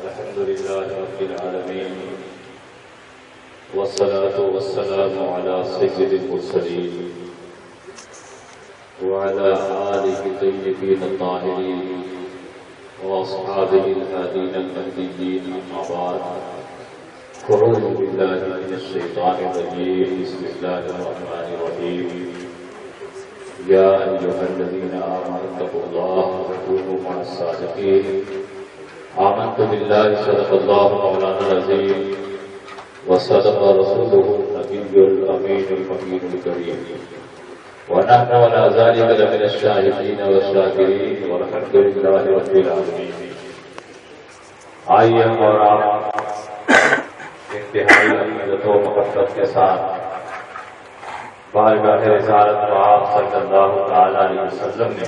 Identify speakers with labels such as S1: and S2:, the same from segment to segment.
S1: الحمد لله رب العالمين والصلاة والسلام على سيد المرسلين وعلى آله الطيبين الطاهرين وأصحابه الهادين المهديين أما بعد أعوذ بالله من الشيطان الرجيم بسم الله الرحمن الرحيم يا أيها الذين آمنوا اتقوا الله وكونوا مع الصادقين آمنت بالله صدق الله مولانا العظيم وصدق رسوله النبي الأمين المكين الكريم ونحن على ذلك لمن الشاهدين والشاكرين والحمد لله رب العالمين. آئیے اور آپ انتہائی عقیدت و محبت کے ساتھ بارگاہ رسالت پاک صلی اللہ تعالی علیہ وسلم نے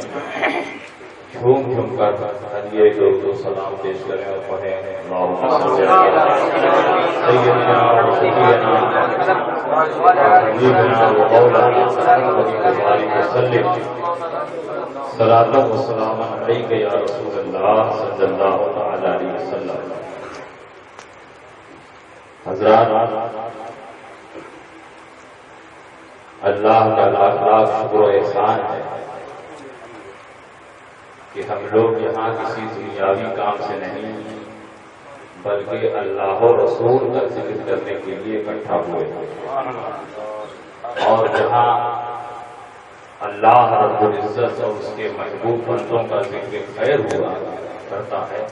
S1: جھوم جھوم کر ہدیے درود و سلام پیش کریں اور پڑھیں اللہم صلی علی سیدنا و سیدنا حبیبنا و مولانا محمد وسلم صلاۃ و سلام علیک یا رسول اللہ صلی اللہ تعالی علیہ وسلم. حضرات، اللہ کا لاکھ لاکھ شکر و احسان ہے کہ ہم لوگ یہاں کسی دنیاوی کام سے نہیں بلکہ اللہ و رسول کا ذکر کرنے کے لیے اکٹھا ہوئے ہیں. اور جہاں اللہ رب العزت اور اس کے محبوب بندوں کا ذکر خیر ہوا کرتا ہے،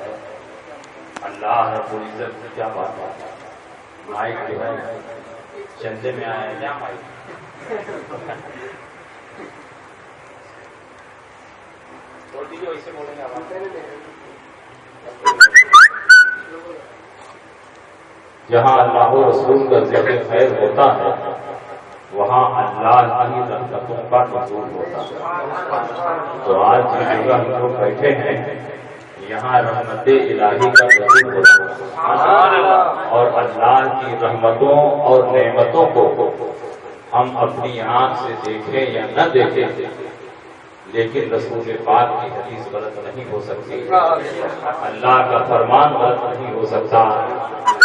S1: اللہ رب العزت کی کیا بات ہے. مائک جو ہے چندے میں آیا ہے کیا مائک؟ جہاں اللہ و رسول کا ذکر خیر ہوتا ہے وہاں اللہ کی رحمتوں کا نزول ہوتا ہے. تو آج جس جگہ ہم لوگ بیٹھے ہیں یہاں رحمت الہی کا نزول ہوتا ہے اور اللہ کی رحمتوں اور نعمتوں کو ہم اپنی آنکھ سے دیکھیں یا نہ دیکھیں لیکن رسول پاک کی حدیث غلط نہیں ہو سکتی، اللہ کا فرمان غلط نہیں ہو سکتا،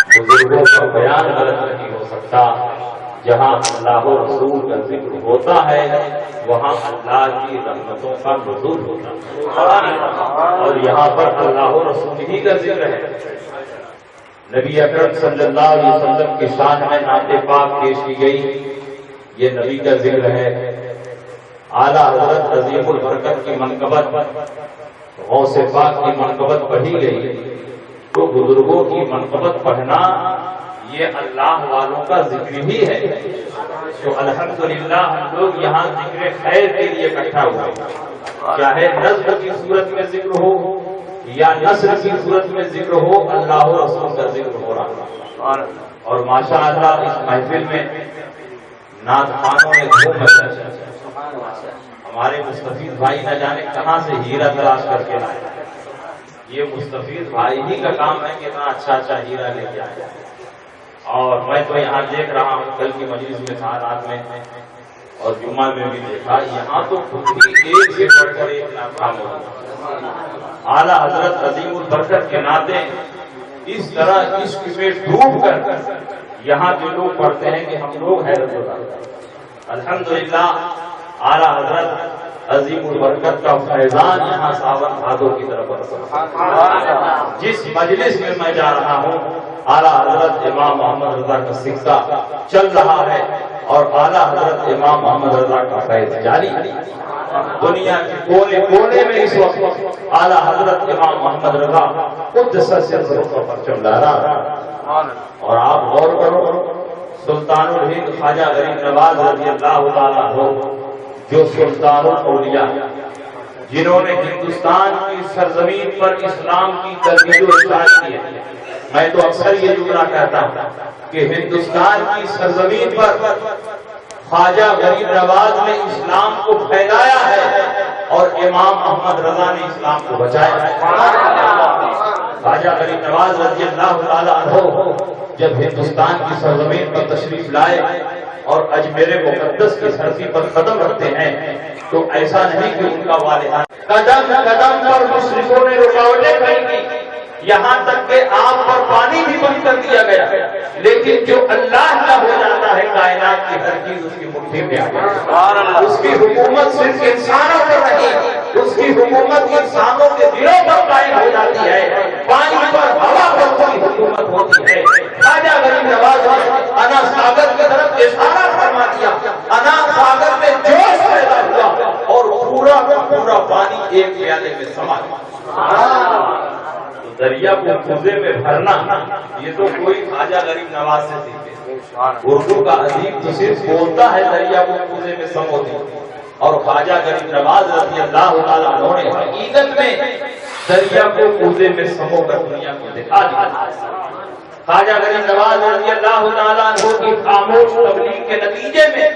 S1: بزرگوں کا بیان غلط نہیں ہو سکتا. جہاں اللہ و رسول کا ذکر ہوتا ہے وہاں اللہ کی رحمتوں کا نزول ہوتا ہے. اور یہاں پر اللہ و رسول ہی کا ذکر ہے. نبی اکرم صلی اللہ علیہ وسلم کی شان میں نعت پاک پیش کی گئی، یہ نبی کا ذکر ہے. اعلیٰ حضرت عظیم البرکت کی منقبت غوث پاک کی منقبت پڑھی گئی تو بزرگوں کی منقبت پڑھنا یہ اللہ والوں کا ذکر ہی ہے. تو الحمدللہ ہم لوگ یہاں ذکر خیر کے لیے اکٹھا ہوئے، چاہے نظر کی صورت میں ذکر ہو یا نثر کی صورت میں ذکر ہو، اللہ و رسول کا ذکر ہو رہا. اور ماشاء اللہ اس محفل میں نعت خوانوں نے دھوم مچائی. ہمارے مستفید بھائی نہ جانے کہاں سے ہیرا تلاش کر کے لائے. یہ مستفید بھائی ہی کا کام ہے کہ اتنا اچھا اچھا ہیرا لے کے آئے. اور میں تو یہاں دیکھ رہا ہوں، کل کی مجلس میں تھا، رات میں اور جمعہ میں بھی دیکھا، یہاں تو خود ہی ایک سے بڑھ کر ایک ناکام ہو. اعلیٰ حضرت عظیم البرکت کے ناطے اس طرح عشق میں ڈوب کر یہاں جو لوگ پڑھتے ہیں کہ ہم لوگ حیرت ہوتا ہے. الحمدللہ اعلیٰ حضرت عظیم البرکت کا فیضان یہاں ساون بھادو کی طرف برسا. جس مجلس میں میں جا رہا ہوں اعلیٰ حضرت امام محمد رضا کا سکہ چل رہا ہے اور اعلیٰ حضرت امام محمد رضا کا فیض جاری. دنیا کے کونے کونے میں اس وقت اعلیٰ حضرت امام محمد رضا قدس سروں کا پرچم لہرا رہا. اور آپ غور کرو، سلطان الہند خواجہ غریب نواز رضی اللہ تعالیٰ عنہ جو سلطان الاولیاء جنہوں نے ہندوستان کی سرزمین پر اسلام کی ترویج و ارشاد کی ہے. میں تو اکثر یہ جملہ کہتا ہوں کہ ہندوستان کی سرزمین پر خواجہ غریب نواز نے اسلام کو پھیلایا ہے اور امام محمد رضا نے اسلام کو بچایا ہے. خواجہ غریب نواز رضی اللہ تعالیٰ عنہ جب ہندوستان کی سرزمین پر تشریف لائے اور اجمیر مقدس کی دھرتی پر قدم رکھتے ہیں تو ایسا نہیں کہ ان کا والدہ قدم قدم پر مشرکوں نے رکاوٹیں کھڑی کی، یہاں تک کہ آپ پر پانی بھی بند کر دیا گیا، لیکن جو اللہ کا ہو جاتا ہے کائنات کی ہر چیز اس کی مٹھی میں آ جاتی ہے۔ اس کی حکومت صرف انسانوں پر نہیں، اس کی حکومت انسانوں کے دلوں پر قائم ہو جاتی ہے۔ پانی پر، ہوا پر کوئی حکومت ہوتی ہے۔ خواجہ غریب نواز نے انا ساگر کی طرف اشارہ فرما دیا، انا ساگر میں جوش پیدا ہوا اور پورا کا پورا پانی ایک پیالے میں سما گیا۔ دریا کو کوزے میں بھرنا، یہ تو کوئی خواجہ غریب نواز سے سیکھے۔ اردو کا ادیب تو صرف بولتا ہے دریا کو کوزے میں سمو دے، اور خواجہ غریب نواز رضی اللہ تعالیٰ عنہ نے حقیقت میں دریا کو کوزے میں سمو کر دنیا کو دکھا دیا۔ خواجہ غریب نواز رضی اللہ تعالیٰ عنہ کی خاموش تبلیغ کے نتیجے میں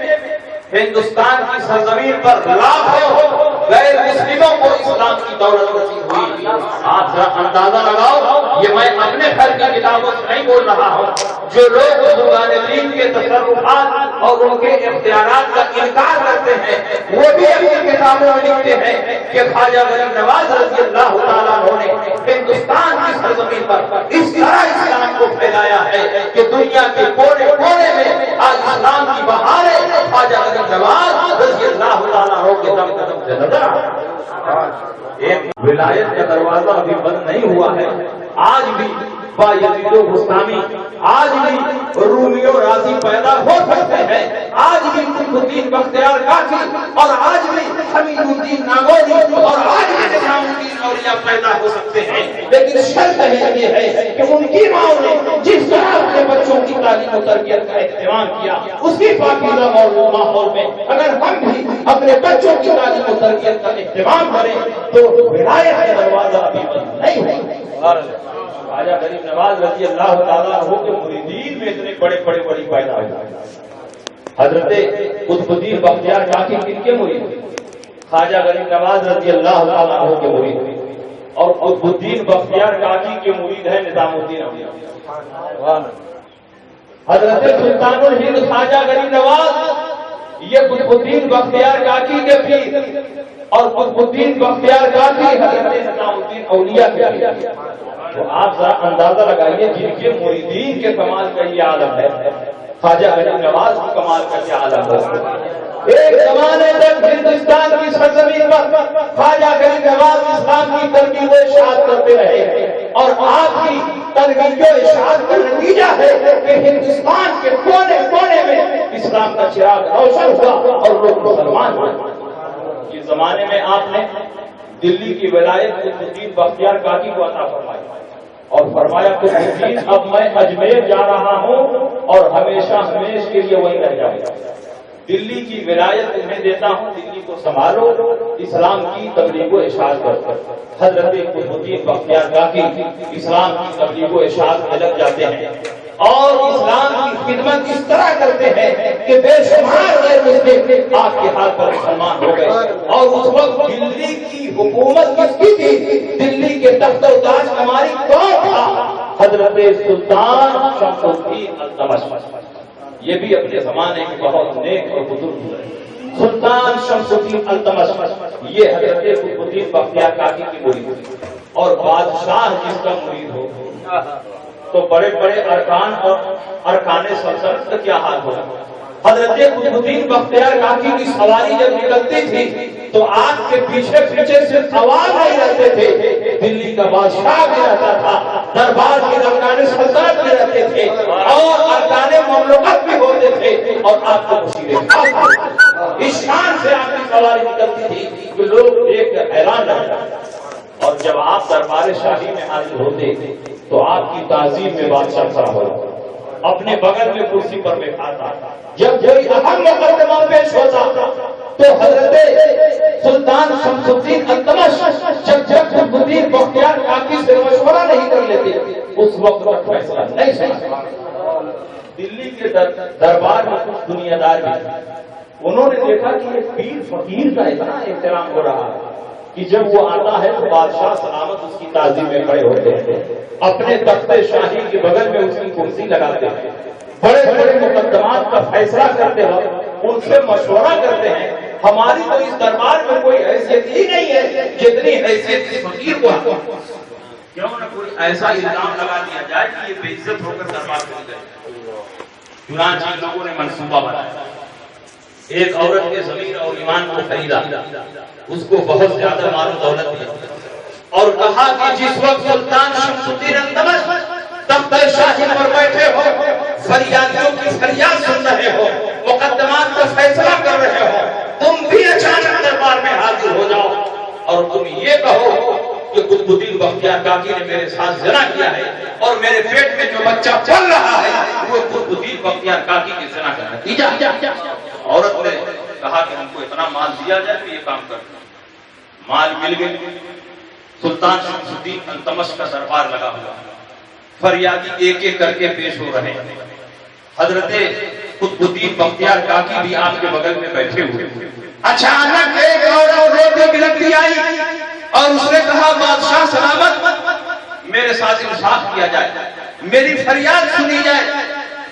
S1: ہندوستان کی سرزمین پر لاکھوں غیر مسلموں کو اسلام کی دولت نصیب ہوئی۔ آپ ذرا اندازہ لگاؤ، یہ میں اپنے گھر کی کتابوں سے نہیں بول رہا ہوں، جو لوگ بزرگان دین کے تصرفات اور ان کے اختیارات کا انکار کرتے ہیں وہ بھی اپنی کتابوں میں لکھتے ہیں کہ خواجہ غریب نواز رضی اللہ تعالیٰ عنہ نے ہندوستان کی سرزمین پر اس طرح اسلام کو پھیلایا ہے کہ دنیا کے کونے کونے میں آج اسلام کی بہاریں خواجہ غریب نواز رضی اللہ تعالیٰ عنہ کے دم قدم سے نظر ایک ولایت کا دروازہ ابھی بند نہیں ہوا ہے۔ آج بھی با یزید و بستامی، آج بھی رومی و رازی پیدا ہو سکتے ہیں، آج بھی قطب الدین بختیار کاکی اور آج بھی حمید الدین ناگوری اور آج بھی نظام الدین اولیاء پیدا ہو سکتے ہیں، لیکن شرط یہ ہے کہ ان کی ماں نے جس طرح اپنے بچوں کی تعلیم و تربیت کا اہتمام کیا اسی پاکیزہ ماحول میں اگر ہم بھی اپنے بچوں کی تعلیم و تربیت کا اہتمام کریں تو ولایت کا دروازہ ابھی بند نہیں ہے۔ خواجہ غریب نواز رضی اللہ تعالیٰ عنہ کے مریدین میں اتنے بڑے بڑی پیدا ہوئے۔ حضرت قطب الدین بختیار کاکی کن کے مرید؟ خواجہ غریب نواز رضی اللہ تعالیٰ عنہ کے مرید، اور قطب الدین بختیار کاکی کے مرید ہے نظام الدین اولیاء۔ حضرت سلطان الہند خواجہ غریب نواز یہ قطب الدین بختیار کاکی کے پیر اور قطب الدین بختیار کاکی حضرت نظام الدین اولیاء کے پیر۔ تو آپ ذرا اندازہ لگائیے جن کے مریدین کے کمال کا یہ عالم ہے، خواجہ غریب نواز کی کمال کا کیا عالم ہے۔ ایک زمانے تک ہندوستان کی سرزمین پر خواجہ غریب نواز اسلام کی تربیت و اشاعت کرتے رہے، اور آپ کی تربیت و اشاعت کا نتیجہ ہے کہ ہندوستان کے کونے کونے میں اسلام کا چراغ روشن ہوا اور لوگ مسلمان ہوئے۔ اس زمانے میں آپ نے دلی کی ولایت قطب الدین بختیار کاکی کو عطا فرمائی اور فرمایا قطب الدین اب میں اجمیر جا رہا ہوں اور ہمیشہ ہمیش کے لیے وہیں رہ جاؤں گا، دلی کی ولایت تمہیں دیتا ہوں، دلی کو سنبھالو، اسلام کی تبلیغ و اشاعت کر۔ حضرت قطب الدین بختیار کاکی اسلام کی تبلیغ و اشاعت میں لگ جاتے ہیں اور اسلام کی خدمت اس طرح کرتے ہیں کہ بے شمار غیر مسلم آپ کے ہاتھ پر مسلمان ہو گئے۔ اور اس وقت دلی کی حکومت کس کی تھی؟ دلی کے تخت و تاج ہماری کون تھا؟ حضرت سلطان شمس الدین التمش، یہ بھی اپنے زمانے کے بہت نیک اور بزرگ ہوئے۔ سلطان شمس الدین التمش یہ حضرت قطب الدین بختیار کاکی کی مرید تھی، اور بادشاہ جس کا مرید ہو تو بڑے بڑے ارکان اور ارکان سلطنت کا کیا حال ہوگا۔ حضرت قطب الدین بختیار کاکی کی سواری جب نکلتی تھی تو آپ کے پیچھے پیچھے صرف عوام نہیں رہتے تھے، دلی کا بادشاہ بھی رہتا تھا، دربار کے ارکان سلطنت بھی رہتے تھے اور ارکان مملکت بھی ہوتے تھے، اور آپ کو اس شان سے آپ کی سواری نکلتی تھی کہ لوگ دیکھ کر حیران رہ جاتے۔ اور جب آپ دربار شاہی میں حاضر ہوتے تو آپ کی تعظیم میں بادشاہ کھڑا ہوتا، اپنے بغل میں کرسی پر بیٹھاتا، جب کوئی اہم مقدمہ پیش ہوتا تو حضرت سلطان شمس الدین التمش جب قطب الدین بختیار کاکی سے مشورہ نہیں کر لیتے اس وقت تک فیصلہ نہیں سکتا۔ دلی کے دربار میں کچھ دنیا دار بھی انہوں نے دیکھا کہ یہ پیر فقیر کا اتنا احترام ہو رہا ہے کہ جب وہ آتا ہے تو بادشاہ سلامت اس کی تعظیم میں کھڑے ہوتے ہیں، اپنے تخت شاہی کے بغل میں اس کی کرسی لگاتے ہیں، بڑے بڑے مقدمات کا فیصلہ کرتے وقت ان سے مشورہ کرتے ہیں۔ ہماری تو اس دربار میں کوئی حیثیت ہی نہیں ہے جتنی حیثیت اس فقیر کو ہے۔
S2: کیوں نہ کوئی ایسا الزام لگا دیا جائے کہ یہ بے عزت ہو کر دربار پہنچ گئے. چنانچہ لوگوں نے منصوبہ بنایا. ایک عورت کے ضمیر اور ایمان کو خریدا, اس کو بہت زیادہ مال و دولت دی اور کہا کہ جس وقت سلطان شمس الدین التمش تخت شاہی پر بیٹھے ہو, فریادیوں کی فریاد سن رہے ہو, مقدمات کا فیصلہ کر رہے ہو, تم بھی اچانک دربار میں حاضر ہو جاؤ اور تم یہ کہو کہ قطب الدین بختیار کاکی نے میرے ساتھ زنا کیا ہے اور میرے پیٹ میں جو بچہ پل رہا ہے وہ قطب الدین بختیار کاکی کے زنا کا نتیجہ. عورت نے کہا کہ ہم کو اتنا مال دیا جائے کہ یہ کام کر. مال مل گئے. سلطان شمس الدین التمش کا دربار لگا ہوا, فریادی ایک ایک کر کے پیش ہو رہے ہیں. حضرت قطب الدین بختیار کاکی بھی آپ کے بغل میں بیٹھے ہوئے. اچانک ایک عورت روتے بلکتی آئی اور اس نے کہا بادشاہ سلامت, میرے ساتھ انصاف کیا جائے, میری فریاد سنی جائے.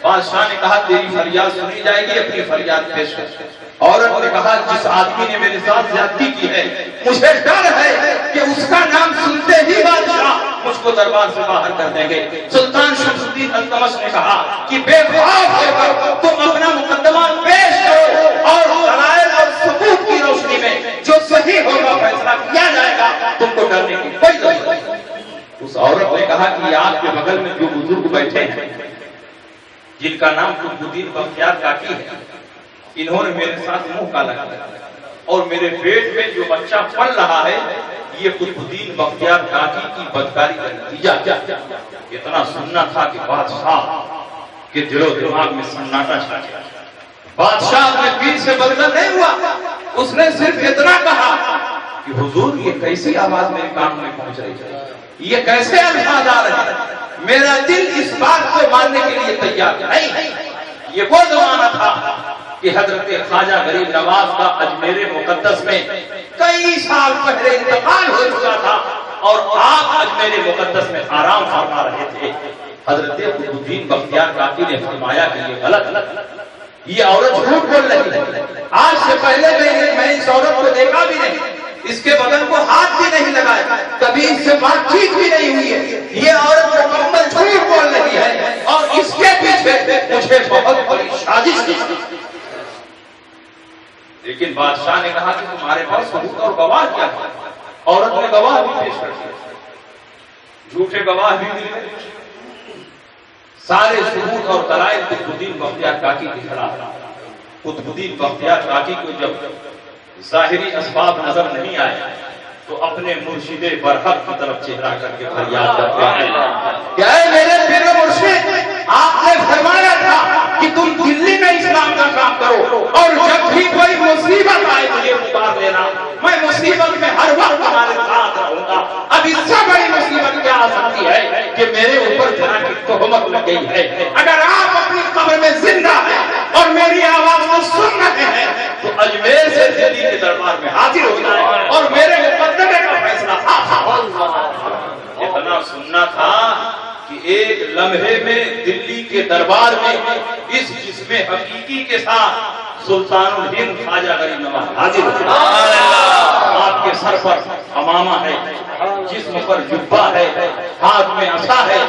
S2: بادشاہ نے کہا تیری فریاد سنی جائے گی, اپنی فریاد پیش کر. عورت نے کہا جس آدمی نے میرے ساتھ زیادتی کی ہے مجھے ڈر ہے کہ اس کا نام سنتے ہی بادشاہ مجھ کو دربار سے باہر کر دیں گے. سلطان شمس الدین التمش نے کہا کہ بے خوف ہو کر تم اپنا مقدمہ پیش کرو اور دلائل اور ثبوت کی روشنی میں جو صحیح ہوگا فیصلہ کیا جائے گا, تم کو ڈرنے کی کوئی ضرورت نہیں. اس عورت نے کہا کہ آپ کے بغل میں جو بزرگ بیٹھے ہیں جن کا نام قطب الدین بختیار کاکی ہے, انہوں نے میرے ساتھ منہ کالا کیا اور میرے پیٹ میں جو بچہ پل رہا ہے یہ قطب الدین بختیار کاکی کی بدکاری کا نتیجہ. اتنا سننا تھا کہ بادشاہ کے دل و دماغ میں سناٹا چھا گیا. بادشاہ اپنے پیر سے بدتر نہیں ہوا, اس نے صرف اتنا کہا کہ حضور یہ کیسی آواز میرے کان میں پہنچ رہی ہے, یہ کیسے الفاظ آ رہے ہیں, میرا دل اس بات کو ماننے کے لیے تیار نہیں. یہ وہ زمانہ تھا کہ حضرت خواجہ غریب نواز کا اجمیر مقدس میں کئی سال پہلے انتقال ہو چکا تھا اور آپ اجمیر مقدس میں آرام فرما رہے تھے. حضرت قطب الدین بختیار کاکی نے فرمایا کہ یہ غلط, یہ عورت جھوٹ بول رہی ہے. آج سے پہلے میں اس عورت کو دیکھا بھی نہیں, اس کے بدن کو ہاتھ بھی نہیں لگایا, کبھی اس سے بات چیت بھی نہیں ہوئی ہے. یہ عورت مکمل جھوٹ بول رہی ہے اور اس کے پیچھے مجھے بہت بڑی سازش کی. لیکن بادشاہ نے کہا کہ تمہارے پاس ثبوت اور گواہ کیا ہے؟ عورت نے گواہ بھی پیش کر دیا, جھوٹے گواہ بھی ملے. سارے ثبوت اور دلائل قطب الدین بختیار کاکی کے خلاف. قطب الدین بختیار کاکی کو جب ظاہری اسباب نظر نہیں آئے تو اپنے مرشد برحق کی طرف چہرہ کر کے فریاد کرتے ہیں کہ اے میرے پیر مرشد, آپ نے فرمایا تھا کہ تم دلی میں اسلام کا کام کرو اور جب بھی کوئی مصیبت آئے مجھے پکار لینا, میں مصیبت میں ہر وقت تمہارے ساتھ رہوں گا. اب اس سے بڑی مصیبت کیا آ سکتی ہے کہ میرے اوپر جہاں کی تہمت لگ گئی ہے. اگر آپ اپنی قبر میں زندہ ہیں اور میری آواز کو سن رہے ہیں تو اجمیر سے دلی کے دربار میں حاضر ہو جائے اور میرے مقدمے کا فیصلہ اتنا سننا تھا کہ ایک لمحے میں دلی کے دربار میں اس جسم حقیقی کے ساتھ سلطان الہند خواجہ غریب نواز حاضر ہو. آپ کے سر پر امامہ ہے, جسم پر جبہ ہے, ہاتھ میں عصا ہے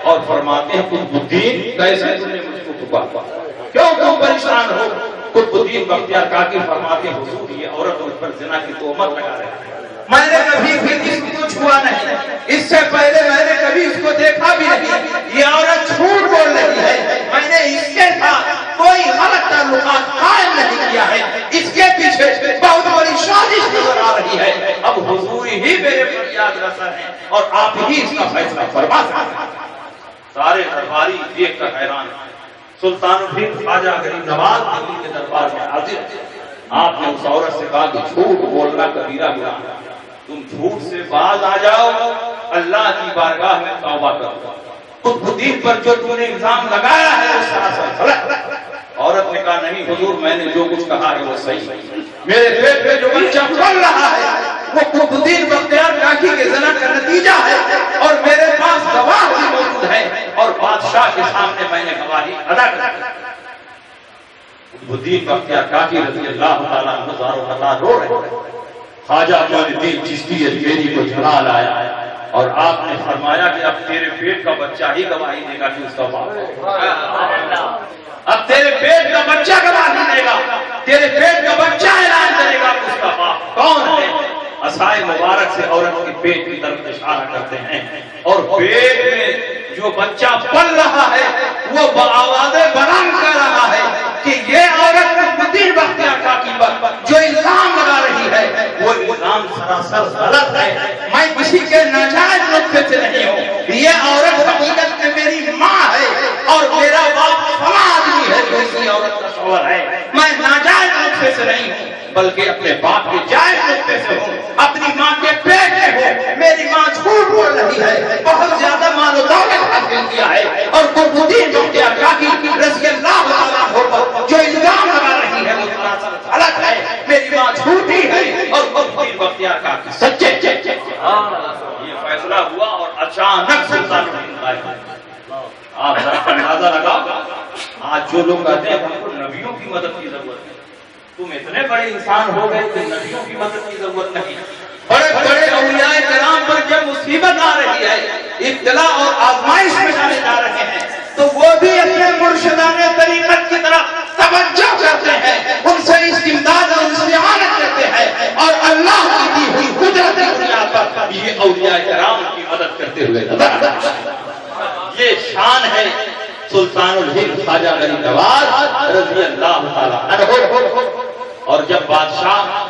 S2: اور فرماتے ہیں قطب الدین کیسے تم نے مجھ کو پکارا, کیوں تم پریشان ہو؟ قطب الدین بختیار کاکی فرماتے ہیں حضور یہ عورت اس پر زنا کی تہمت لگا رہے ہیں. میں نے کبھی بھی اس کو چھوا نہیں, اس سے پہلے میں نے کبھی اس کو دیکھا بھی نہیں. یہ عورت جھوٹ بول رہی ہے, میں نے اس کے ساتھ کوئی غلط تعلقات قائم نہیں کیا ہے. اس کے پیچھے بہت بڑی سازش نظر آ رہی ہے. اب حضور ہی میرے فریاد رسا ہے اور آپ ہی اس کا فیصلہ فرما سکتے ہیں. سارے درباری دیکھ کر حیران. سلطان الہند خواجہ غریب نواز دلی کے دربار میں حاضر. آپ نے اس عورت سے کہا کہ جھوٹ بولنا کبیرہ گناہ ہے, تم جھوٹ سے باز آ جاؤ, اللہ کی بارگاہ میں توبہ کرو. قطب الدین پر جو تم نے الزام لگایا ہے وہ سراسر غلط. عورت نے کہا نہیں حضور, میں نے جو کچھ کہا ہے وہ صحیح ہے. میرے پیٹ میں جو بچہ پل رہا ہے وہ قطب الدین بختیار کاکی کے زنا کا نتیجہ ہے اور میرے پاس گواہ بھی موجود ہے اور بادشاہ کے سامنے میں نے گواہی ادا کر دی. قطب الدین بختیار کاکی رضی اللہ تعالیٰ عنہ رو رہے ہیں. خواجہ معین الدین چشتی اجمیری کو جلال آیا اور آپ نے فرمایا کہ اب تیرے پیٹ کا بچہ ہی گواہی دے گا کہ اس کا باپ ہے۔ اب تیرے پیٹ کا بچہ گواہی دے گا، تیرے پیٹ کا بچہ اعلان کرے گا کہ اس کا باپ کون ہے۔ عصائے مبارک سے عورت کے پیٹ کی طرف اشارہ کرتے ہیں، اور پیٹ میں جو بچہ پل رہا ہے وہ بآواز بلند کر رہا ہے کہ یہ عورت مدیر بختیار کاکی پر جو الزام لگا رہی ہے وہ الزام سراسر غلط ہے، میں کسی کے ناجائز نطفے سے نہیں ہوں، یہ عورت حقیقت میں میری ماں ہے اور میرا باپ فلاں آدمی ہے جو اسی عورت کا شوہر ہے، میں ناجائز نطفے سے نہیں ہوں بلکہ اپنے باپ کے جائز نطفے سے ہوں، اپنی ماں کے پیٹ میں ہوں، میری ماں جھوٹ بول رہی ہے، بہت زیادہ مال و دولت حاصل کیا ہے، اور قطبالدین بختیار کاکی رضی اللہ تعالیٰ عنہ جو الزام لگا رہی ہے وہ سراسر غلط ہے، میری ماں جھوٹی ہے اور قطبالدین بختیار کاکی سچے۔ یہ فیصلہ ہوا اور اچانک سلطان آپ ذرا اندازہ لگاؤ، آج جو لوگ کہتے ہیں ہم کو نبیوں کی مدد کی ضرورت ہے، تم اتنے بڑے انسان ہو گئے کہ نبیوں کی مدد کی ضرورت نہیں، بڑے بڑے اولیاء کرام پر جب مصیبت آ رہی ہے، ابتلا اور آزمائش میں ڈالے جا رہے ہیں تو وہ بھی اپنے مرشدان طریقت کی طرف توجہ کرتے ہیں، ان سے استمداد اور استعانت کرتے ہیں، اور اللہ کی دی ہوئی قدرت اختیار پر یہ اولیاء کرام کی مدد کرتے ہوئے نظر آتے ہیں۔ یہ شان ہے سلطان الہند خواجہ غریب نواز رضی اللہ تعالیٰ عنہ۔ اور جب بادشاہ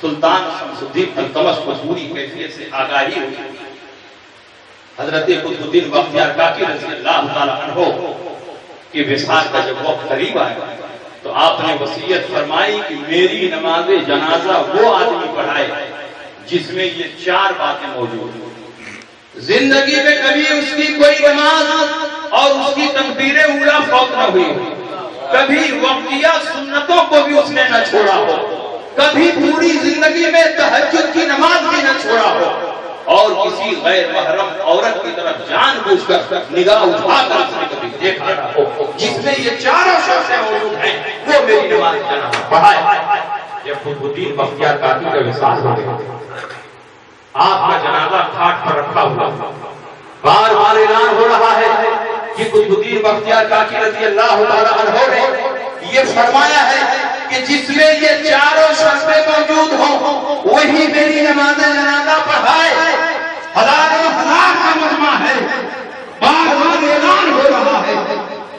S2: سلطان شمس الدین التمش کو پوری کیفیت سے آگاہی ہوئی، حضرت قطبالدین بختیار کاکی رضی اللہ تعالیٰ عنہ کے وصال کا جب وقت قریب آیا تو آپ نے وصیت فرمائی کہ میری نماز جنازہ وہ آدمی پڑھائے جس میں یہ 4 باتیں موجود ہیں۔ زندگی میں کبھی اس کی کوئی نماز اور اس کی تکبیر اولیٰ فوت نہ ہوئی ہو، کبھی وقتیہ سنتوں کو بھی اس نے نہ چھوڑا ہو، کبھی پوری زندگی میں تہجد کی نماز بھی نہ چھوڑا ہو، اور کسی غیر محرم عورت کی طرف جان بوجھ کر نگاہ اٹھا کر اس نے کبھی دیکھا نہ ہو، جس میں یہ 4 شرطیں موجود ہیں وہ میری نماز جنازہ پڑھائے۔ جب قطبالدین بختیار کاکی کا وصال ہو گیا، آپ کا جنازہ کھاٹ پر رکھا ہوا، بار بار اعلان ہو رہا ہے کہ قطبالدین بختیار کاکی رضی اللہ تعالیٰ عنہ نے یہ فرمایا ہے کہ جس میں یہ 4 شرطیں موجود ہوں وہی میری نماز جنازہ پڑھائے۔ ہزاروں ہزار کا مجمع ہے، بار بار اعلان ہو رہا ہے،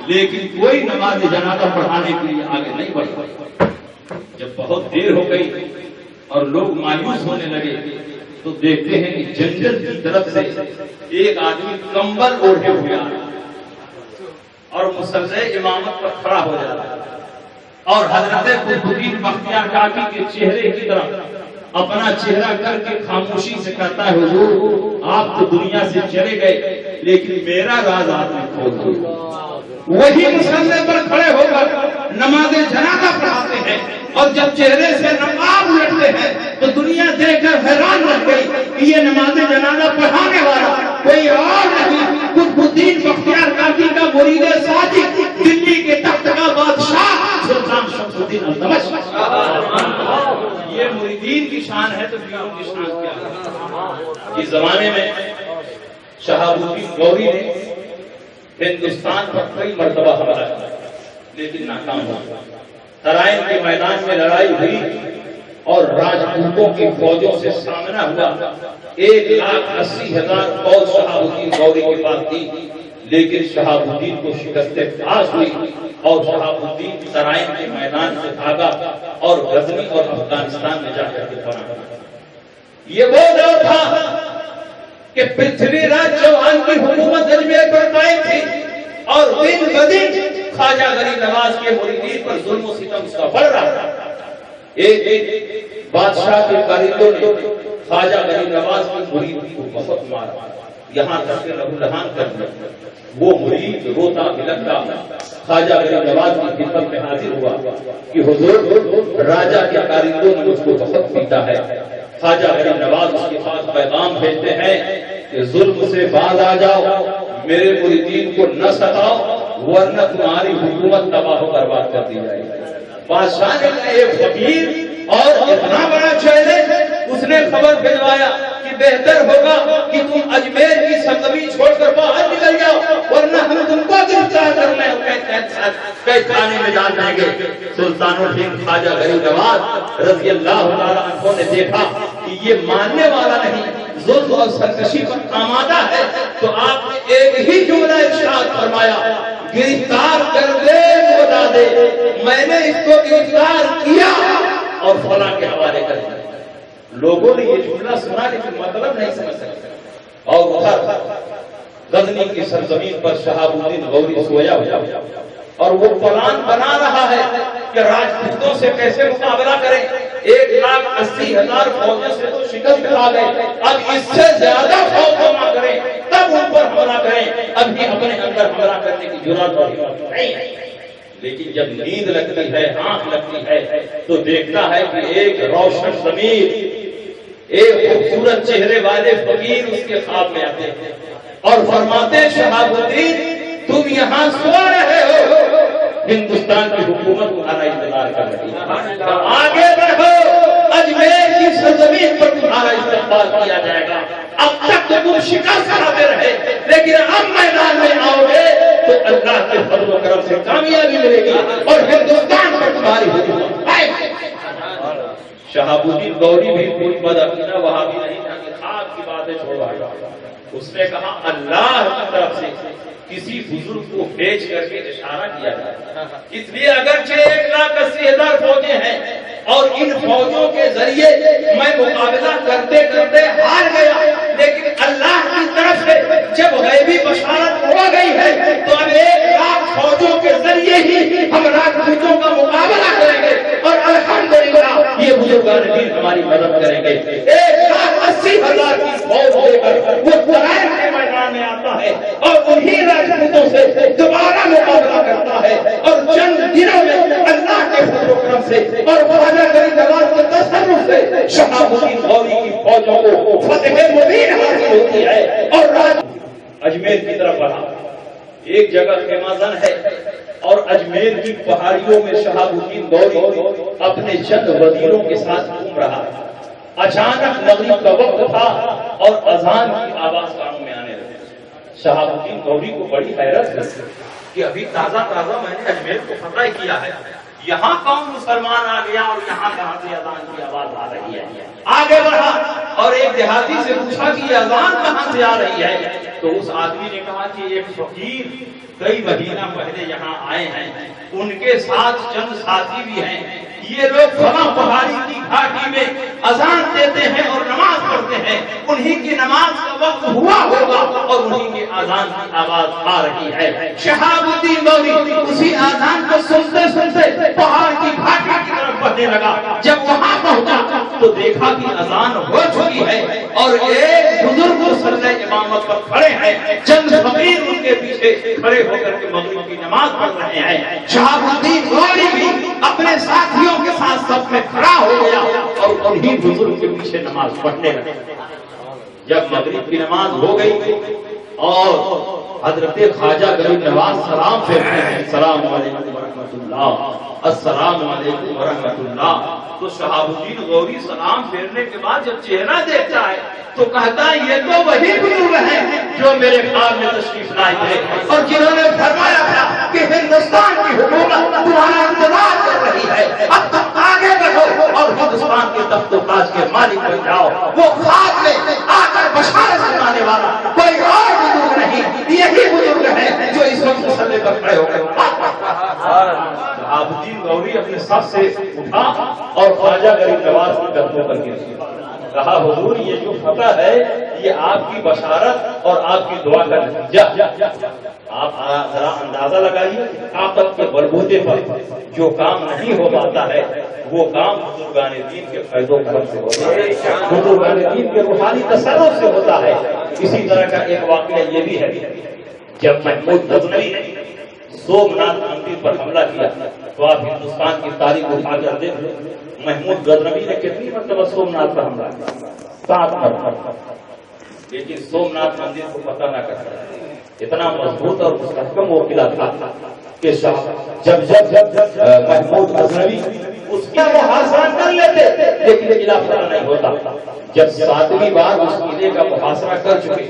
S2: لیکن کوئی نماز جنازہ پڑھانے کے لیے آگے نہیں بڑھا۔ جب بہت دیر ہو گئی اور لوگ مایوس ہونے لگے تو دیکھتے ہیں کہ جنگل کی طرف سے ایک آدمی کمبل اوڑھے ہوئے اور مصلی امامت پر کھڑا ہو جاتا ہے، اور حضرت قطبالدین بختیار کاکی کے چہرے کی طرف اپنا چہرہ کر کے خاموشی سے کہتا ہے حضور آپ تو دنیا سے چلے گئے لیکن میرا راز آپ نے کھول دیا۔ وہی مصلی پر کھڑے ہو کر نماز جنازہ پڑھاتے ہیں، اور جب چہرے سے نقاب لٹتے ہیں تو دنیا دیکھ کر حیران رہ گئی کہ یہ نماز جنازہ پڑھانے والا کوئی اور نہیں، قطبالدین بختیار کاکی کا مرید صادق، دلی کے تخت کا بادشاہ سلطان شمس الدین التمش۔ یہ مریدین کی شان ہے تو پیروں کی شان کیا ہے؟ اس زمانے میں شہاب الدین غوری نے ہندوستان پر کئی مرتبہ حملہ کیا لیکن ناکام ہوا۔ ترائن کے میدان میں لڑائی ہوئی اور راجپوتوں کی فوجوں سے سامنا ہوا۔ 1,80,000 فوج شہاب الدین غوری کے پاس تھی، لیکن شہاب الدین کو شکست فاش ہوئی اور شہاب الدین ترائن کے میدان سے بھاگا اور غزنی اور افغانستان میں جا کر کے پناہ لیا۔ یہ وہ دور تھا کہ پرتھوی راج چوہان کی حکومت اجمیر پر قائم تھی اور دن بدن خواجہ غریب نواز کے مریدین پر ظلم و ستم اس کا بڑھ رہا تھا۔ ایک بادشاہ کے قریبوں نے خواجہ غریب نواز کی مرید کو بہت مارا، یہاں تک کہ لہو لہان کر دیا۔ وہ مرید روتا بلکتا خواجہ غریب نواز کی خدمت میں حاضر ہوا کہ حضور راجہ کے قریبوں نے مجھ کو بہت پیٹا ہے۔ خواجہ غریب نواز اس کے پاس پیغام بھیجتے ہیں کہ ظلم سے باز آ جاؤ، میرے مریدین کو نہ ستاؤ ورنہ تمہاری حکومت تباہ و برباد کر دی جائے گی۔ بادشاہ نے ایک فقیر اور اتنا بڑا چیلنج اس نے خبر بھیجوایا کہ بہتر ہوگا کہ تم اجمیر کی سرزمین چھوڑ کر باہر نکل جاؤ، ورنہ ہم تم کو گرفتار کر لیں اور قید خانے میں ڈال دیں گے۔ سلطان الدین خواجہ غریب نواز رضی اللہ تعالیٰ عنہ نے دیکھا کہ یہ ماننے والا نہیں، ظلم اور سرکشی پر آمادہ ہے، تو آپ نے ایک ہی جملہ ارشاد فرمایا، گرفتار کر دے بتا دے، میں نے اس کو گرفتار کیا اور فلاں کے حوالے کر دیا۔ لوگوں نے یہ جملہ سنا لیکن مطلب نہیں سمجھ سکتے، اور ادھر غزنی کی سرزمین پر شہاب الدین غوری سویا ہوا اور وہ پلان بنا رہا ہے کہ راجپوتوں سے کیسے مقابلہ کریں۔ 1,80,000 فوجوں سے تو شکست کھا گئے، اب اس سے زیادہ فوج جمع کریں تب ان پر حملہ کریں، ابھی اپنے اندر حملہ کرنے کی جرات اور ہمت نہیں ہے۔ لیکن جب نیند لگتی ہے، آنکھ لگتی ہے، تو دیکھتا ہے کہ ایک روشن ضمیر، ایک خوبصورت چہرے والے فقیر اس کے خواب میں آتے ہیں اور فرماتے ہیں شہاب الدین تم یہاں سو رہے ہو، ہندوستان کی حکومت تمہارا انتظار کر رہی ہے، آگے بڑھو، اجمیر کی سرزمین پر تمہارا استقبال کیا جائے گا۔ اب تک تو تم شکست کھاتے رہے، لیکن اب میدان میں آؤ گے تو اللہ کے فضل و کرم سے کامیابی ملے گی اور ہندوستان پر تمہاری حکومت آئے گی۔ شہاب الدین غوری بھی کوئی بدعقیدہ وہابی نہیں تھا کہ خواب کی باتیں چھوڑا، اس نے کہا اللہ کی طرف سے کسی بزرگ کو بھیج کر کے اشارہ کیا جائے، اس لیے اگرچہ 1,80,000 فوجیں ہیں اور ان فوجوں کے ذریعے میں مقابلہ کرتے کرتے ہار گیا، لیکن اللہ کی طرف سے جب غیبی بشارت ہو گئی ہے تو اب 1,00,000 فوجوں کے ذریعے ہی ہم راجپوتوں کا مقابلہ کریں گے اور الحمدللہ یہ بزرگان دین ہماری مدد کریں گے۔ 1,80,000 کی فوج لے کر وہ طائف کے میدان میں آتا ہے اور انہی راجپوتوں سے دوبارہ مقابلہ کرتا ہے، اور چند دنوں میں اللہ کے فضل و کرم سے اور خواجہ غریب نواز کے تصرف سے شہاب الدین غوری کی فوجوں کو فتح مبین حاصل ہوتی ہے اور اجمیر کی طرف بڑھا۔ ایک جگہ خیمہ زن ہے اور اجمیر کی پہاڑیوں میں شہاب الدین غوری اپنے چند وزیروں کے ساتھ گھوم رہا ہے۔ اچانک مغرب کا وقت تھا اور اذان کی آواز کانوں میں آنے لگی۔ شہاب الدین غوری کو بڑی حیرت ہوئی کہ ابھی تازہ میں نے اجمیر کو فتح کیا ہے، یہاں کون مسلمان آ گیا اور یہاں کہاں سے اذان کی آواز آ رہی ہے۔ آگے بڑھا اور ایک دیہاتی سے پوچھا کہ یہ اذان کہاں سے آ رہی ہے، تو اس آدمی نے کہا کہ ایک فقیر کئی مہینہ پہلے یہاں آئے ہیں، ان کے ساتھ چند ساتھی بھی ہیں، یہ لوگ فلاں پہاڑی کی گھاٹی میں اذان دیتے ہیں اور نماز پڑھتے ہیں، انہی کی نماز کا وقت ہوا ہوگا اور انہی کے اذان کی آواز آ رہی ہے۔ شہاب الدین غوری اسی اذان کو سنتے سنتے پہاڑ کی گھاٹی کی طرف بڑھنے لگا۔ جب وہاں پہنچا تو دیکھا کہ اذان ہو چکی ہے اور ایک بزرگ مسلح امامت پر کھڑے ہیں، چند فقیر ان کے پیچھے کھڑے ہو کر کے مغرب کی نماز پڑھ رہے ہیں۔ شہاب الدین غوری بھی اپنے ساتھیوں کے ساتھ سب میں کھڑا ہو گیا اور انہی بزرگ کے پیچھے نماز پڑھنے لگے۔ جب مغرب کی نماز ہو گئی اور حضرت خواجہ غریب نواز سلام پھیرتے ہیں، السلام علیکم ورحمۃ اللہ، السلام علیکم ورحمۃ اللہ، تو شہاب الدین غوری سلام پھیرنے کے بعد جب چہرہ دیکھتا ہے تو کہتا ہے یہ تو وہی بزرگ ہیں جو میرے خواب میں تشریف لائے تھے اور جنہوں نے فرمایا تھا کہ ہندوستان کی حکومت تمہارا انتظار کر رہی ہے، اب تم آگے بڑھو اور ہندوستان کے تخت و تاج کے مالک بن جاؤ۔ وہ خواب میں آ کر بشارت سنانے والا کوئی اور بزرگ نہیں، یہی بزرگ ہے جو اس وقت مسلح پر کھڑے ہو گئے۔ شہاب الدین غوری اپنے سب سے اٹھا اور خواجہ غریب نواز کی قدموں پر گر کہا حضور یہ جو فتح ہے یہ آپ کی بشارت اور آپ کی دعا کا نتیجہ۔ آپ ذرا اندازہ لگائیے طاقت کے بلبوتے پر جو کام نہیں ہو پاتا ہے وہ کام بزرگان دین کے فیض و کرم سے ہوتا ہے، بزرگان دین کے روحانی تصرف سے ہوتا ہے۔ اسی طرح کا ایک واقعہ یہ بھی ہے، جب محمود غزنوی نے سومناتھ مندر پر حملہ کیا تو آپ ہندوستان کی تاریخ اٹھا کر دیکھ، محمود غزنوی نے کتنی مرتبہ سومناتھ پر حملہ کیا؟ 7 مرتبہ، لیکن سومناتھ مندر کو پتہ نہ کرتا، اتنا مضبوط اور مستحکم وہ قلعہ تھا کہ جب محمود غزنوی اس کا وہ حاصل کر لیتے لیکن قلعہ فتح نہیں ہوتا۔ جب 7ویں بار اس قلعے کا محاصرہ کر چکے،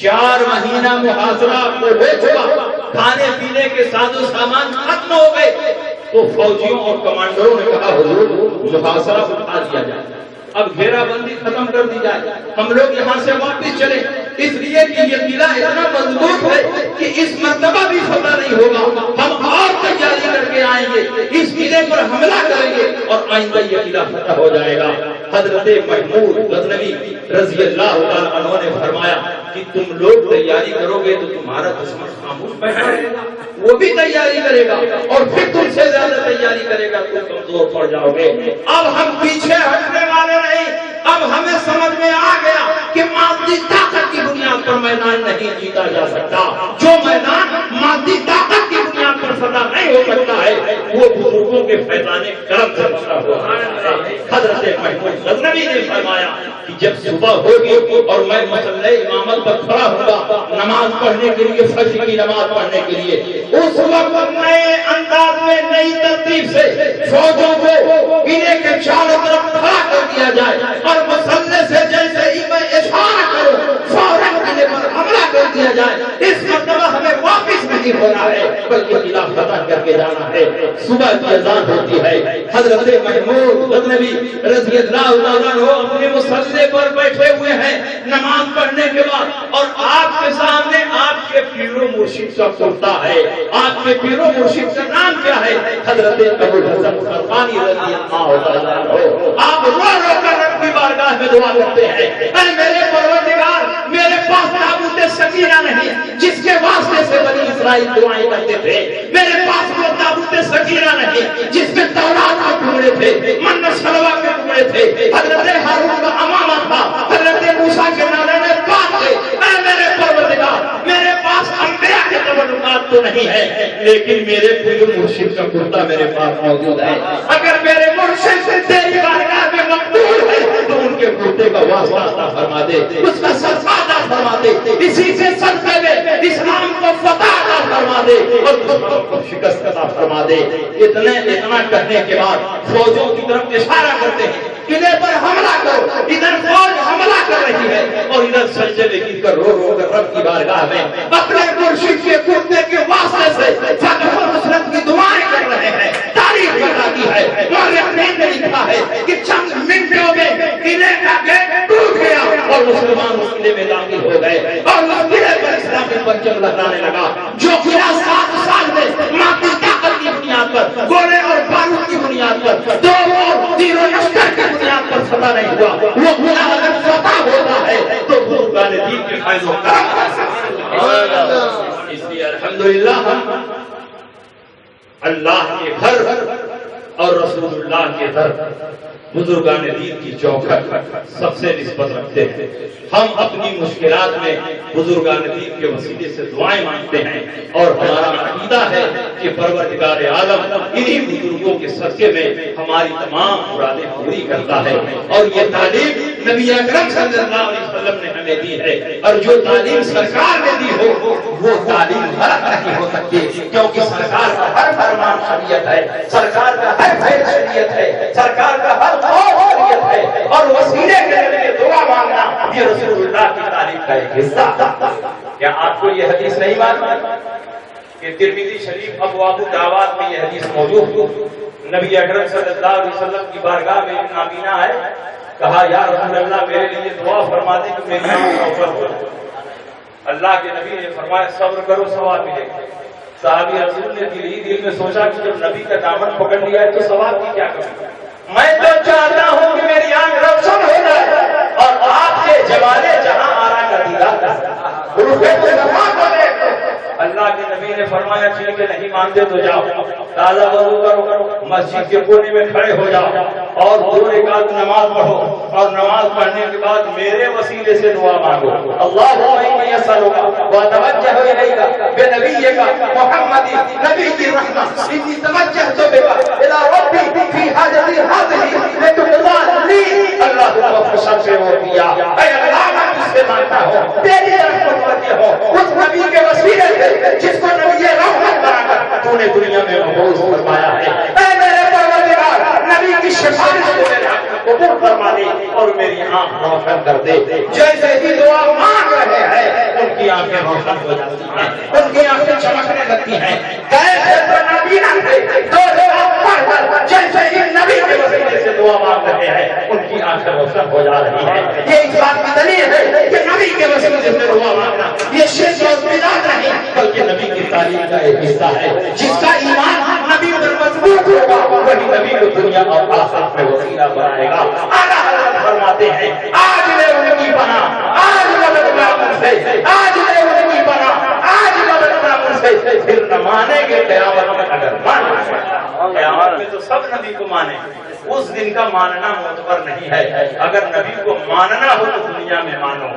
S2: 4 مہینہ محاصرہ ہو چکا، کھانے پینے کے ساز و سامان ختم ہو گئے، تو فوجیوں اور کمانڈروں نے کہا حضور محاصرہ اٹھا دیا جائے، اب گھیرا بندی ختم کر دی جائے، ہم لوگ یہاں سے واپس چلے، اس لیے کہ یہ قلعہ اتنا مضبوط ہے کہ اس مرتبہ بھی فتح نہیں ہوگا، ہم اور تیاری کر کے آئیں گے، اس قلعے پر حملہ کریں گے اور آئندہ یہ قلعہ فتح ہو جائے گا۔ حضرت محمود غزنوی رضی اللہ تعالیٰ عنہ نے فرمایا کہ تم لوگ تیاری کرو گے تو تمہارا دشمن خاموش بیٹھا رہے گا، وہ بھی تیاری کرے گا اور پھر تم سے زیادہ تیاری کرے گا، تم کمزور پڑ جاؤ گے۔ اب ہم پیچھے ہٹنے والے نہیں، اب ہمیں سمجھ میں آ گیا کہ مادی طاقت کی بنیاد پر میدان نہیں جیتا جا سکتا، جو میدان مادی طاقت کی بنیاد پر فتح نہیں ہو سکتا ہے وہ بزرگوں کے فیضان کرم سے فتح ہوتا ہے۔ حضرت محمود غزنوی نے فرمایا کہ جب صبح ہوگی اور میں مصلی امامت پر کھڑا ہوں گا نماز پڑھنے کے لیے، فجر کی نماز پڑھنے کے لیے، اس وقت نئے انداز میں نئی ترتیب سے فوجوں کو قلعے کے چاروں طرف کھڑا کر دیا جائے اور مصلی سے جیسے ہی میں اشارہ کروں فوراً قلعے پر حملہ کر دیا جائے۔ اس مرتبہ ہمیں واپس نہیں ہونا ہے بلکہ قلعہ فتح کر کے جانا ہے۔ صبح کی اذان ہوتی ہے، حضرت محمود غزنوی رضی اللہ عنہ اپنے مصلی پر بیٹھے ہوئے ہیں نماز پڑھنے کے بعد، اور آپ کے سامنے آپ کے پیر و مرشد کا کرتا ہے۔ آپ کے پیر و مرشد کا نام کیا ہے؟ حضرت ابوالحسن فرقانی رضی اللہ عنہ۔ آپ رو رو کر رب کی بارگاہ میں دعا کرتے ہیں، اے میرے پروردگار، میرے پاس تابوت سکینہ نہیں جس کے واسطے سے بنی اسرائیل دعائیں کرتے تھے، میرے پاس وہ تابوت سکینہ نہیں جس میں تورات کے ٹکڑے تھے، من سلوا کے ٹکڑے تھے، حضرت ہارون کا امامہ تھا، حضرت موسیٰ کے نالے پاک تھے۔ اے میرے پروردگار، میرے پاس انبیاء کے تبرکات تو نہیں ہے لیکن میرے پیر مرشد کا کرتا میرے پاس موجود ہے۔ اگر میرے مرشد سے تیری بارگاہ میں مقبول ہے تو ان کے کرتے کا واسطہ عطا فرما دے، اس کا صدقہ عطا فرما دے، اسی کے صدقے میں اسلام کو فتح عطا فرما دے اور دشمنوں کو شکست عطا فرما دے۔ اتنا کہنے کے بعد فوجوں کی طرف اشارہ کرتے ہیں، قلعے پر حملہ کرو۔ ادھر فوج حملہ کر رہی ہے اور ادھر سجدے میں گر کر رو رو کر رب کی بارگاہ میں اپنے مرشد کے کرتے کے واسطے سے فتح و نصرت کی دعائیں کر رہے ہیں۔ تاریخ بتاتی ہے، مورخین نے لکھا ہے کہ چند منٹوں میں قلعے کا گیٹ ٹوٹ گیا اور مسلمان اس قلعے میں داخل ہو گئے اور اس قلعے پر اسلامی پرچم لہرانے لگا۔ جو قلعہ 7 سال میں مادی طاقت کی بنیاد پر، گولے اور بارود کی بنیاد پر، دو اور تیر و لشکر کی بنیاد پر فتح نہیں ہوا، وہ قلعہ اگر فتح ہوتا ہے تو بزرگان دین کے فیض و کرم۔ اس لیے الحمدللہ ہم اللہ کے گھر اور رسول اللہ کے در، بزرگان دین کی چوکھٹ سب سے نسبت رکھتے ہیں۔ ہم اپنی مشکلات میں بزرگان دین کے وسیلے سے دعائیں مانگتے ہیں اور ہمارا عقیدہ ہے کہ پروردگار عالم انہی بزرگوں کے صدقے میں ہماری تمام مرادیں پوری کرتا ہے۔ اور یہ تعلیم نبی اکرم صلی اللہ علیہ وسلم نے ہمیں دی ہے، اور جو تعلیم سرکار نے دی ہو وہ تعلیم غلط نہیں ہو سکتی، کیونکہ سرکار کا ہر فرمان شریعت ہے، سرکار کا ہر فعل شریعت ہے، سرکار کا ہر قول شریعت ہے، اور وسیلے کے ذریعے دعا مانگنا یہ رسول اللہ کی تعلیم کا ایک حصہ تھا۔ کیا آپ کو یہ حدیث نہیں معلوم کہ ترمذی شریف ابواب الدعوات میں یہ حدیث موجود ہے؟ نبی اکرم صلی اللہ علیہ وسلم کی بارگاہ میں ایک نابینا ہے، کہا یا رسول اللہ میرے لیے دعا فرما دیں کہ میری آنکھ اوپر ہو۔ اللہ کے نبی نے فرمایا صبر کرو ثواب ملے گا۔ صحابی رسول نے دل میں سوچا کہ جب نبی کا دامن پکڑ لیا ہے تو ثواب کی کیا کمی؟ میں تو چاہتا ہوں کہ میری آنکھ روشن ہو جائے اور آپ کے جوالے جہاں آرا کا دیدار کر۔ اللہ کے نبی نے فرمایا ٹھیک ہے نہیں مانتے تو جاؤ، تازہ وضو کرو، مسجد کے کونے میں کھڑے ہو جاؤ اور 2 رکعت نماز پڑھو، اور نماز پڑھنے کے بعد میرے وسیلے سے دعا مانگو، اللہم انی اسألک واتوجہ الیک بنبیک محمد نبی کی رحمت انی توجہت بک الی ربی فی حاجتی هذه لتقضى لی اللہم فصل و کیا۔ اے اللہ میں تجھ سے مانگتا ہوں تیری طرف متوجہ ہوں اس نبی کے وسیلے سے جس کو نبی رحمت بنا کر تو نے دنیا میں مبعوث فرمایا ہے۔ اے میرے پروردگار نبی کی شفاعت سے میرے میری آنکھ روشن کر دے. جیسے ہی دعا مانگ رہے ہیں ان کی آنکھیں روشن ہو جاتی ہیں, ان کی آنکھیں چمکنے لگتی ہیں. کیسے تو نبی نہ تھے, جیسے ہی نبی کے وسیلے سے دعا مانگ رہے ہیں ان کی آنکھیں روشن ہو جا رہی ہیں. یہ اس بات کی دلیل ہے کہ نبی کے وسیلے سے دعا مانگنا یہ شرک اور بدعت نہیں بلکہ نبی کی تعلیم کا ایک حصہ ہے. جس کا ایمان نبی پر مضبوط ہوگا وہی نبی کو دنیا اور آخرت میں وسیلہ بنائے گا. اعلیٰ حضرت فرماتے ہیں آج لے ان کی پناہ, آج مدد مانگ سے, آج لے ان کی پناہ, آج مدد مانگ سے, پھر نہ مانیں گے قیامت میں. اگر مانیں قیامت میں تو سب نبی کو مانے, اس دن کا ماننا معتبر نہیں ہے. اگر نبی کو ماننا ہو تو دنیا میں مانو.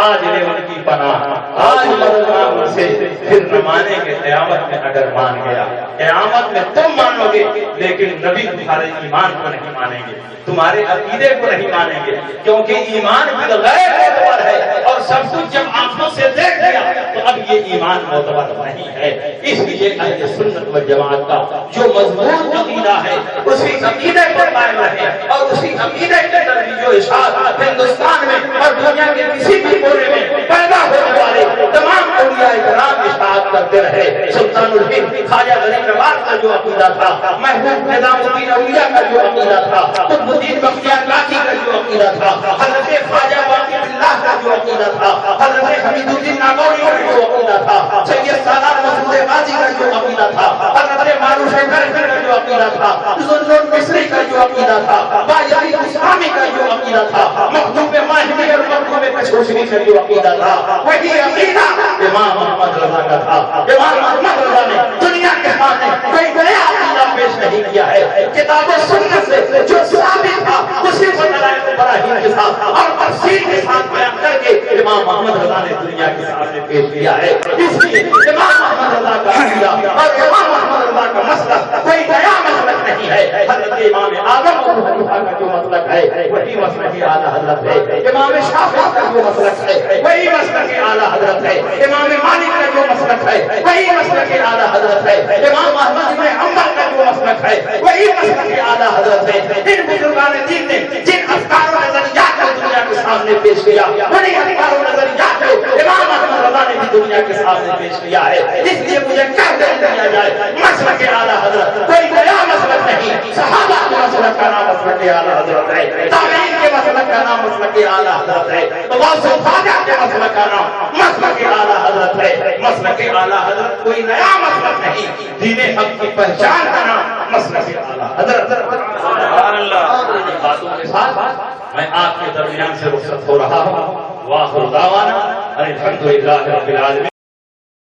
S2: آج لے ان کی پناہ, آج مدد مانگ سے, پھر نہ مانیں گے قیامت میں. اگر مان گیا قیامت میں تم مانو گے لیکن نبی تمہارے ایمان کو نہیں مانیں گے, تمہارے عقیدے کو نہیں مانیں گے, کیونکہ ایمان بالغیب معتبر ہے اور سب کچھ جب آنکھوں سے دیکھ لیا تو اب یہ ایمان معتبر نہیں ہے. اس لیے اہل سنت و جماعت کا جو مضبوط عقیدہ ہے اسی عقیدے پر قائم رہے اور اسی عقیدے کے ترویج و ارشاد ہندوستان میں اور دنیا کے کسی بھی کونے میں پیدا ہونے والے تمام اولیاء کرام ارشاد کرتے رہے. سلطان الہند خواجہ غریب نواز کا جو عقیدہ تھا, محبوب نظام الدین اولیاء کا جو عقیدہ تھا, قطب الدین بختیار کاکی کا جو عقیدہ تھا, حضرت خواجہ باقی باللہ کا جو عقیدہ تھا, حضرت حمید الدین ناگوری کا جو عقیدہ تھا, سید سالار مسعود غازی کا جو عقیدہ تھا, حضرت معروف کرکر کا جو عقیدہ تھا, ذوالنور مصری کا جو عقیدہ تھا, باجری اسلامی کا جو عقیدہ تھا, محبوب ماہمی اور محبوب کشوشنی کا جو عقیدہ تھا, وہی عقیدہ امام محمد رضا کا تھا. امام محمد رضا نے دنیا کے سامنے کوئی نیا عقیدہ پیش نہیں کیا ہے. کتاب و سنت سے جو ثابت تھا اسی کو دلائل ابراہیم کے ساتھ اور تفسیر کے ساتھ بیان کر کے امام محمد رضا نے دنیا کے سامنے پیش کیا ہے. اس لیے امام محمد رضا کا عقیدہ اور امام محمد رضا کا مسلک کوئی نیا مسلک نہیں ہے. حضرت امام اعظم ابو حنیفہ کا جو مسلک ہے وہی مسلک اعلیٰ حضرت ہے. امام شافعی کا جو مسلک ہے وہی مسلک اعلیٰ حضرت ہے. امام مالک کا جو مسلک ہے وہی مسلک اعلیٰ حضرت ہے. امام احمد بن حنبل کا جو مسلک ہے وہی مسلک اعلیٰ حضرت ہے. ان بزرگان دین نے جن افکار و نظریات کو دنیا کے سامنے پیش کیا وہی افکار و نظریات کو امام احمد رضا نے بھی دنیا کے سامنے پیش کیا ہے. اس لیے مجھے کہہ دیا جائے مسلک اعلیٰ حضرت کوئی نیا مسلک نہیں. صحابہ کے مسلک کا نام مسلک اعلیٰ حضرت ہے, تابعین کے مسلک کا نام مسلک اعلیٰ حضرت ہے, غوث خواجہ کے مسلک کا نام مسلک اعلیٰ حضرت ہے. مسلک اعلیٰ حضرت کوئی نیا مسلک نہیں, دین حق کی پہچان کا نام مسلک اعلیٰ حضرت. سبحان اللہ. باتوں کے ساتھ میں آپ کے درمیان سے رخصت ہو رہا ہوں. واخر دعوانا الحمدللہ رب العالمین.